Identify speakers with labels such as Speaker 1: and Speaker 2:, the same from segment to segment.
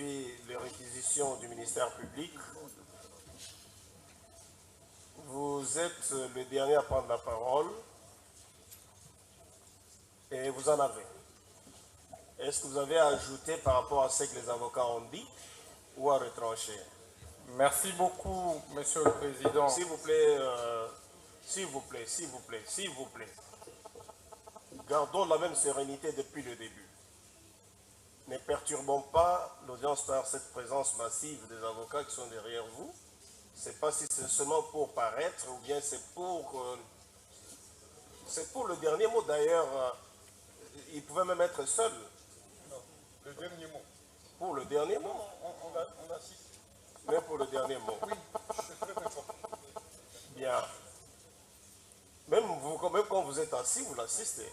Speaker 1: suivi les réquisitions du ministère public. Vous êtes le dernier à prendre la parole et vous en avez. Est-ce que vous avez à ajouter par rapport à ce que les avocats ont dit ou à retrancher?
Speaker 2: Merci beaucoup, Monsieur le Président.
Speaker 1: S'il vous plaît, s'il vous plaît, s'il vous plaît, s'il vous plaît. Gardons la même sérénité depuis le début. Ne perturbons pas l'audience par cette présence massive des avocats qui sont derrière vous. Je ne sais pas si c'est seulement pour paraître ou bien c'est pour le dernier mot. D'ailleurs, il pouvait même être seul.
Speaker 2: Non, le dernier mot.
Speaker 1: Pour le dernier mot.
Speaker 2: On assiste.
Speaker 1: Mais pour le dernier mot.
Speaker 2: Oui, c'est très important.
Speaker 1: Bien. Même quand vous êtes assis, vous l'assistez.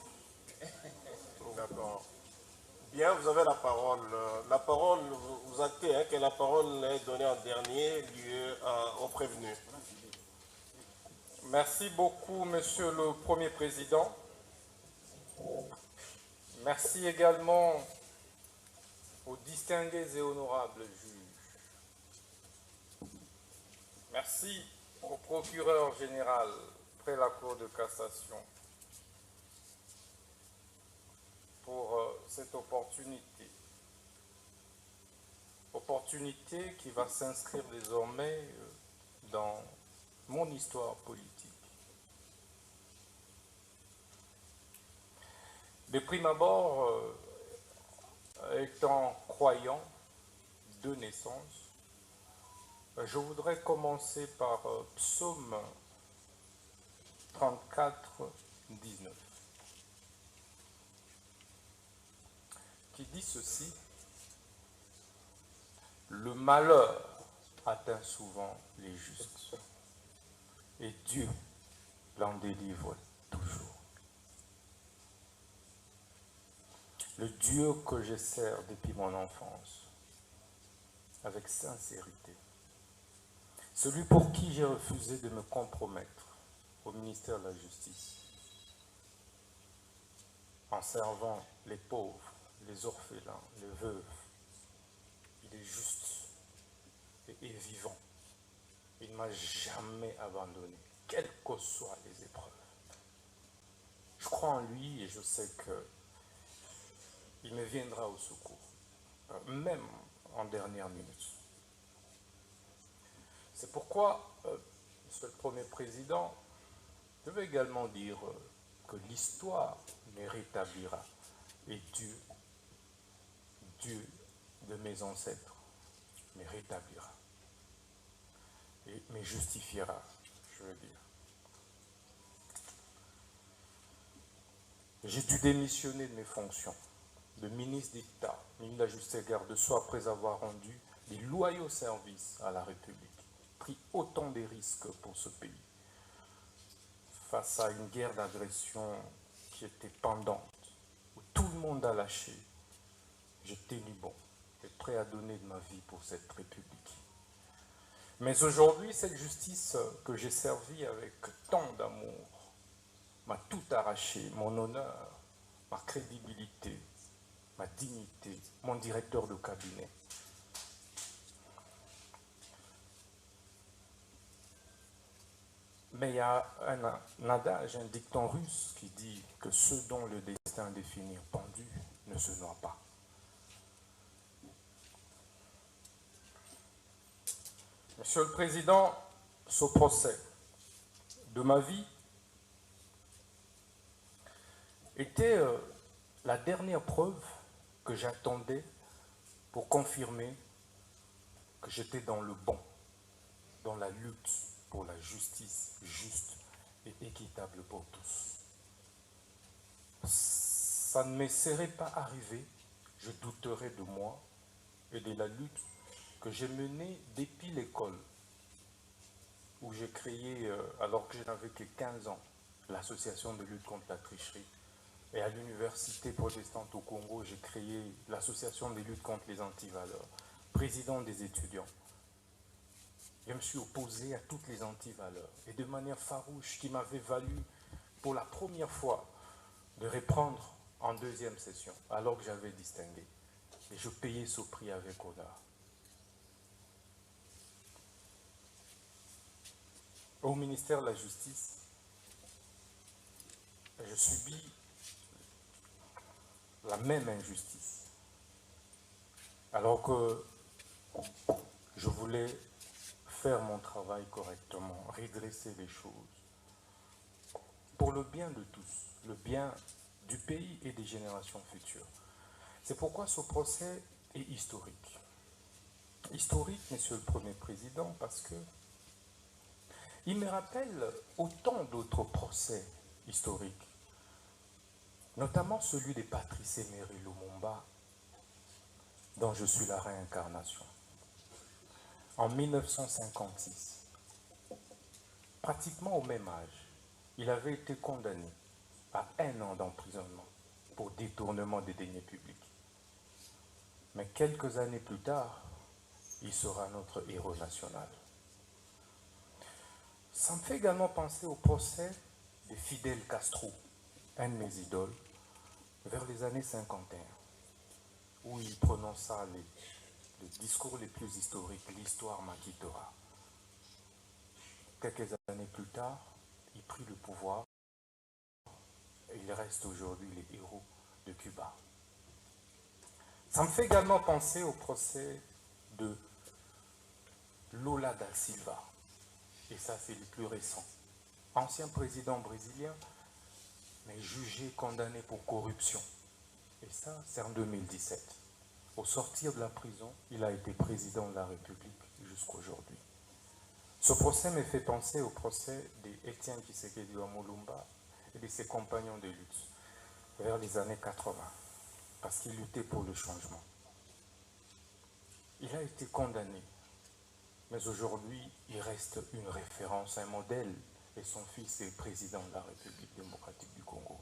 Speaker 1: D'accord. Bien, vous avez la parole. La parole, vous actez que la parole est donnée en dernier lieu au prévenu.
Speaker 2: Merci beaucoup, Monsieur le Premier Président. Merci également aux distingués et honorables juges. Merci au procureur général près la Cour de cassation pour cette opportunité. Opportunité qui va s'inscrire désormais dans mon histoire politique. De prime abord, étant croyant de naissance, je voudrais commencer par Psaume 34, 19, qui dit ceci: le malheur atteint souvent les justes, et Dieu l'en délivre toujours. Le Dieu que je sers depuis mon enfance, avec sincérité, celui pour qui j'ai refusé de me compromettre au ministère de la Justice, en servant les pauvres, les orphelins, les veuves. Il est juste et vivant. Il ne m'a jamais abandonné, quelles que soient les épreuves. Je crois en lui et je sais qu'il me viendra au secours, même en dernière minute. C'est pourquoi, Monsieur le Premier Président, je veux également dire que l'histoire me rétablira et Dieu de mes ancêtres me rétablira et me justifiera, je veux dire. J'ai dû démissionner de mes fonctions de ministre d'État, ministre de la Justice et garde de soi, après avoir rendu des loyaux services à la République, pris autant de risques pour ce pays, face à une guerre d'agression qui était pendante, où tout le monde a lâché. J'ai tenu bon et prêt à donner de ma vie pour cette République. Mais aujourd'hui, cette justice que j'ai servie avec tant d'amour m'a tout arraché, mon honneur, ma crédibilité, ma dignité, mon directeur de cabinet. Mais il y a un adage, un dicton russe qui dit que ceux dont le destin définit pendu ne se noient pas. Monsieur le Président, ce procès de ma vie était la dernière preuve que j'attendais pour confirmer que j'étais dans le bon, dans la lutte pour la justice juste et équitable pour tous. Ça ne me serait pas arrivé, je douterais de moi et de la lutte que j'ai menée depuis l'école, où j'ai créé, alors que je n'avais que 15 ans, l'association de lutte contre la tricherie. Et à l'université protestante au Congo, j'ai créé l'association de lutte contre les antivaleurs, président des étudiants. Je me suis opposé à toutes les antivaleurs, et de manière farouche, qui m'avait valu pour la première fois de reprendre en deuxième session, alors que j'avais distingué. Et je payais ce prix avec honneur. Au ministère de la Justice, je subis la même injustice. Alors que je voulais faire mon travail correctement, redresser les choses, pour le bien de tous, le bien du pays et des générations futures. C'est pourquoi ce procès est historique. Historique, Monsieur le Premier Président, parce que il me rappelle autant d'autres procès historiques, notamment celui de Patrice Emery Lumumba, dont je suis la réincarnation. En 1956, pratiquement au même âge, il avait été condamné à 1 an d'emprisonnement pour détournement des deniers publics. Mais quelques années plus tard, il sera notre héros national. Ça me fait également penser au procès de Fidel Castro, un de mes idoles, vers les années 51, où il prononça les discours les plus historiques, l'histoire m'acquittera. Quelques années plus tard, il prit le pouvoir et il reste aujourd'hui les héros de Cuba. Ça me fait également penser au procès de Lula da Silva, et ça c'est le plus récent. Ancien président brésilien, mais jugé, condamné pour corruption. Et ça, c'est en 2017. Au sortir de la prison, il a été président de la République jusqu'à aujourd'hui. Ce procès me fait penser au procès d'Étienne Tshisekedi Lumumba et de ses compagnons de lutte vers les années 80, parce qu'il luttait pour le changement. Il a été condamné, mais aujourd'hui, il reste une référence, un modèle, et son fils est président de la République démocratique du Congo.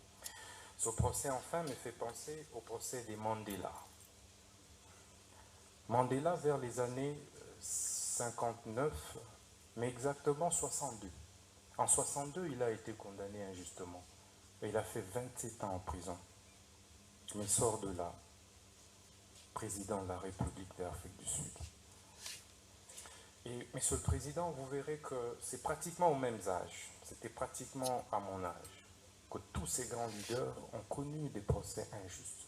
Speaker 2: Ce procès, enfin, me fait penser au procès de Mandela. Mandela, vers les années 59, mais exactement 62. En 62, il a été condamné injustement. Et il a fait 27 ans en prison. Mais il sort de là, président de la République d'Afrique du Sud. Et, Monsieur le Président, vous verrez que c'est pratiquement aux mêmes âges, c'était pratiquement à mon âge, que tous ces grands leaders ont connu des procès injustes.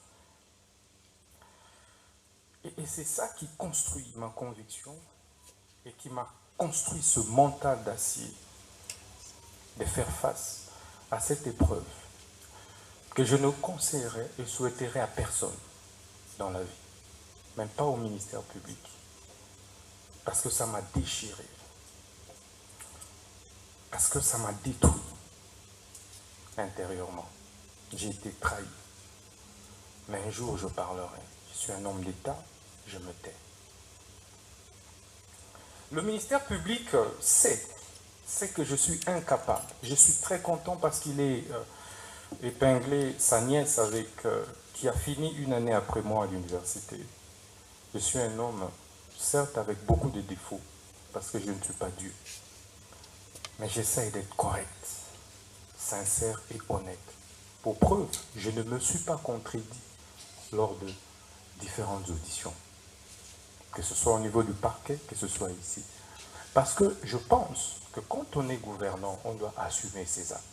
Speaker 2: Et c'est ça qui construit ma conviction et qui m'a construit ce mental d'acier de faire face à cette épreuve que je ne conseillerais et souhaiterais à personne dans la vie, même pas au ministère public, parce que ça m'a déchiré, parce que ça m'a détruit intérieurement. J'ai été trahi. Mais un jour, je parlerai. Je suis un homme d'État, je me tais. Le ministère public sait que je suis incapable. Je suis très content parce qu'il est épinglé sa nièce qui a fini 1 année après moi à l'université. Je suis un homme, certes avec beaucoup de défauts, parce que je ne suis pas Dieu. Mais j'essaye d'être correct, sincère et honnête. Pour preuve, je ne me suis pas contredit lors de différentes auditions, que ce soit au niveau du parquet, que ce soit ici. Parce que je pense que quand on est gouvernant, on doit assumer ses actes.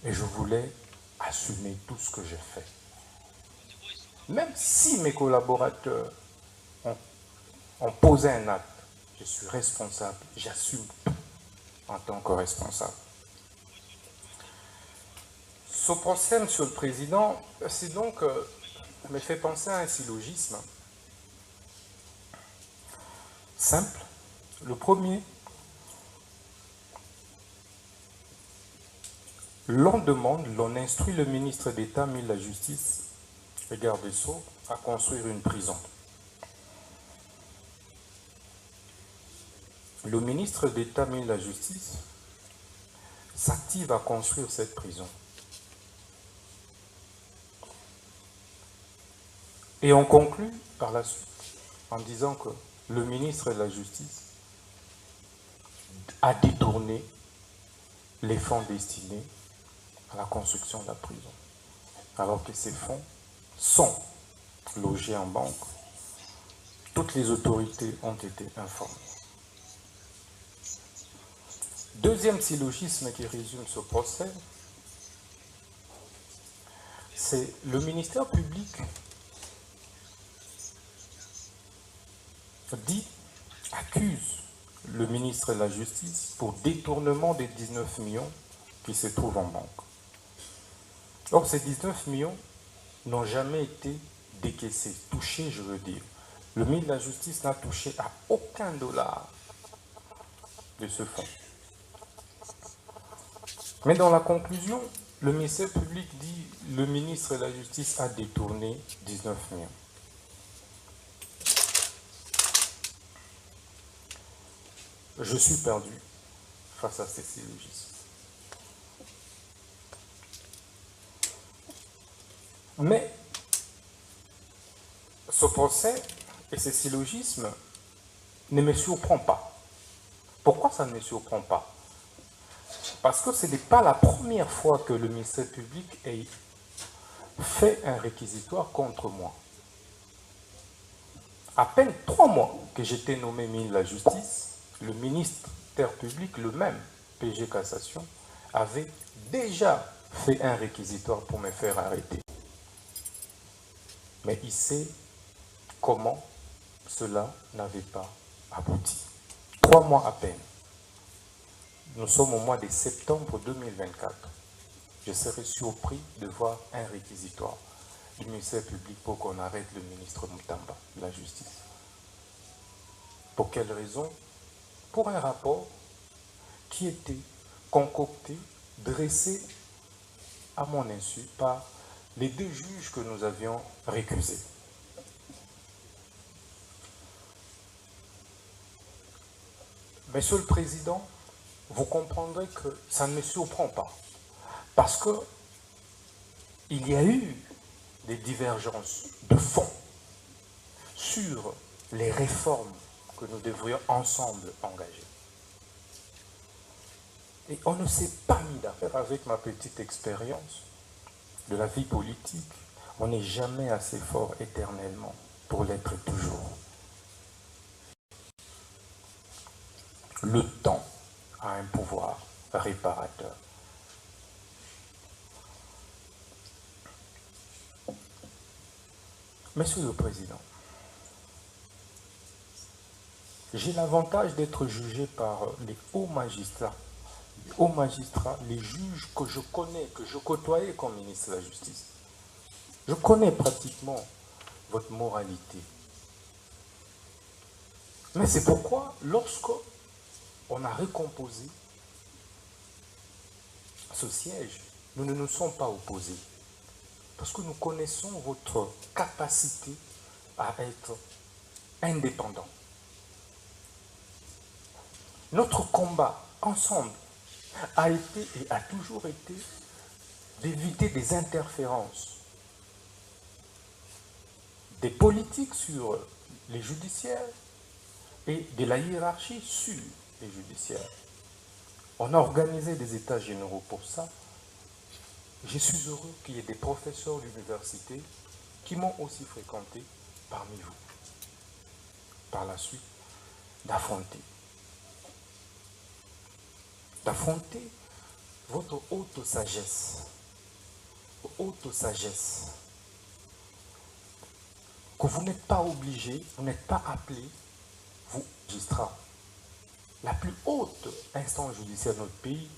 Speaker 2: Et je voulais assumer tout ce que j'ai fait. Même si mes collaborateurs ont posé un acte, je suis responsable, j'assume tout en tant que responsable. Ce procès, Monsieur le Président, c'est donc, me fait penser à un syllogisme simple. Le premier, l'on demande, l'on instruit le ministre d'État, ministre de la Justice et garde des Sceaux à construire une prison. Le ministre d'État, ministre de la Justice, s'active à construire cette prison. Et on conclut par la suite en disant que le ministre de la Justice a détourné les fonds destinés à la construction de la prison, alors que ces fonds sont logés en banque. Toutes les autorités ont été informées. Deuxième syllogisme qui résume ce procès, c'est le ministère public accuse le ministre de la Justice pour détournement des 19 millions qui se trouvent en banque. Or, ces 19 millions n'ont jamais été décaissés, touchés, je veux dire. Le ministre de la Justice n'a touché à aucun dollar de ce fonds. Mais dans la conclusion, le ministère public dit que le ministre de la Justice a détourné 19 millions. Je suis perdu face à ces syllogismes. Mais ce procès et ces syllogismes ne me surprend pas. Pourquoi ça ne me surprend pas? Parce que ce n'est pas la première fois que le ministère public ait fait un réquisitoire contre moi. À peine 3 mois que j'étais nommé ministre de la Justice, le ministère public, le même, PG Cassation, avait déjà fait un réquisitoire pour me faire arrêter. Mais il sait comment cela n'avait pas abouti. 3 mois à peine. Nous sommes au mois de septembre 2024. Je serais surpris de voir un réquisitoire du ministère public pour qu'on arrête le ministre Moutamba de la Justice. Pour quelle raison? Pour un rapport qui était concocté, dressé à mon insu par les 2 juges que nous avions récusés. Monsieur le Président, vous comprendrez que ça ne me surprend pas. Parce que il y a eu des divergences de fond sur les réformes que nous devrions ensemble engager. Et on ne s'est pas mis d'affaire. Avec ma petite expérience de la vie politique, on n'est jamais assez fort éternellement pour l'être toujours. Le temps a un pouvoir réparateur. Monsieur le Président, j'ai l'avantage d'être jugé par les hauts magistrats, les juges que je connais, que je côtoyais comme ministre de la Justice. Je connais pratiquement votre moralité. Mais c'est pourquoi, lorsque on a recomposé ce siège, nous ne nous sommes pas opposés. Parce que nous connaissons votre capacité à être indépendant. Notre combat ensemble a été et a toujours été d'éviter des interférences des politiques sur les judiciaires et de la hiérarchie sur les judiciaires. On a organisé des états généraux pour ça. Je suis heureux qu'il y ait des professeurs d'université qui m'ont aussi fréquenté parmi vous. Par la suite, d'affronter votre haute sagesse, que vous n'êtes pas obligé, vous n'êtes pas appelé, vous, magistrats, la plus haute instance judiciaire de notre pays,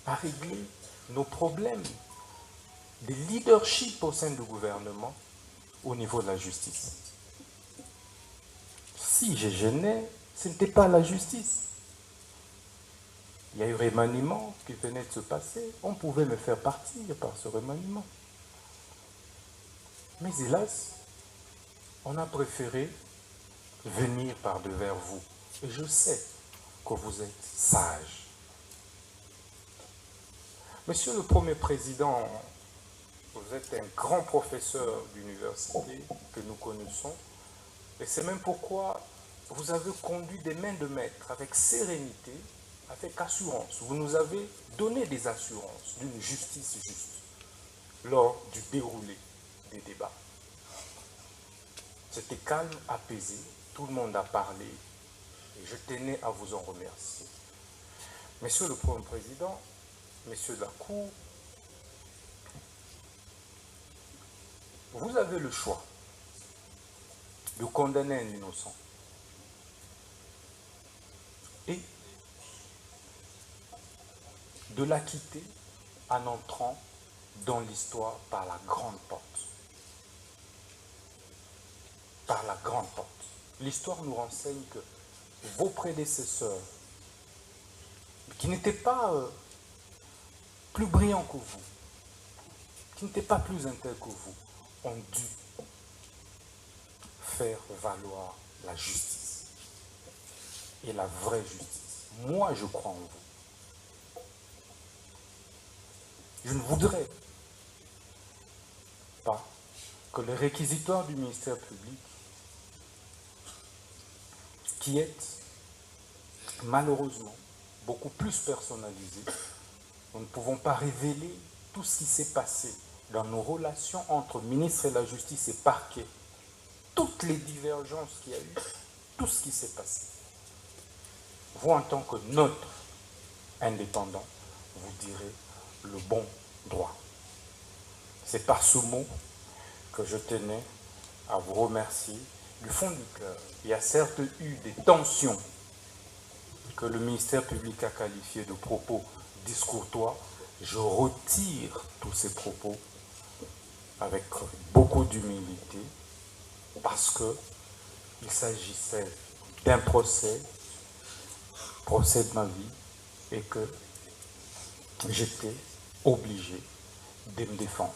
Speaker 2: à régler nos problèmes de leadership au sein du gouvernement au niveau de la justice. Si je gênais, ce n'était pas la justice. Il y a eu remaniement qui venait de se passer. On pouvait me faire partir par ce remaniement. Mais hélas, on a préféré venir par devers vous. Et je sais que vous êtes sage. Monsieur le Premier Président, vous êtes un grand professeur d'université que nous connaissons. Et c'est même pourquoi vous avez conduit des mains de maître avec sérénité, avec assurance. Vous nous avez donné des assurances d'une justice juste lors du déroulé des débats. C'était calme, apaisé, tout le monde a parlé et je tenais à vous en remercier. Monsieur le Premier Président, messieurs de la Cour, vous avez le choix de condamner un innocent et de l'acquitter en entrant dans l'histoire par la grande porte. Par la grande porte. L'histoire nous renseigne que vos prédécesseurs, qui n'étaient pas plus brillants que vous, qui n'étaient pas plus intègres que vous, ont dû faire valoir la justice. Et la vraie justice. Moi, je crois en vous. Je ne voudrais pas que les réquisitoires du ministère public, qui est malheureusement beaucoup plus personnalisé, nous ne pouvons pas révéler tout ce qui s'est passé dans nos relations entre ministre et la justice et parquet, toutes les divergences qu'il y a eu, tout ce qui s'est passé. Vous, en tant que notre indépendant, vous direz le bon droit. C'est par ce mot que je tenais à vous remercier du fond du cœur. Il y a certes eu des tensions que le ministère public a qualifiées de propos discourtois. Je retire tous ces propos avec beaucoup d'humilité parce qu'il s'agissait d'un procès de ma vie et que j'étais obligé de me défendre.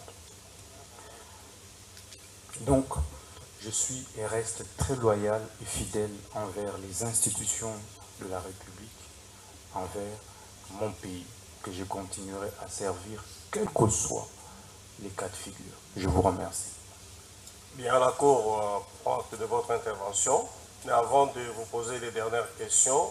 Speaker 2: Donc, je suis et reste très loyal et fidèle envers les institutions de la République, envers mon pays, que je continuerai à servir, quels que soient les cas de figure. Je vous remercie.
Speaker 1: Bien, la Cour prend acte de votre intervention, mais avant de vous poser les dernières questions,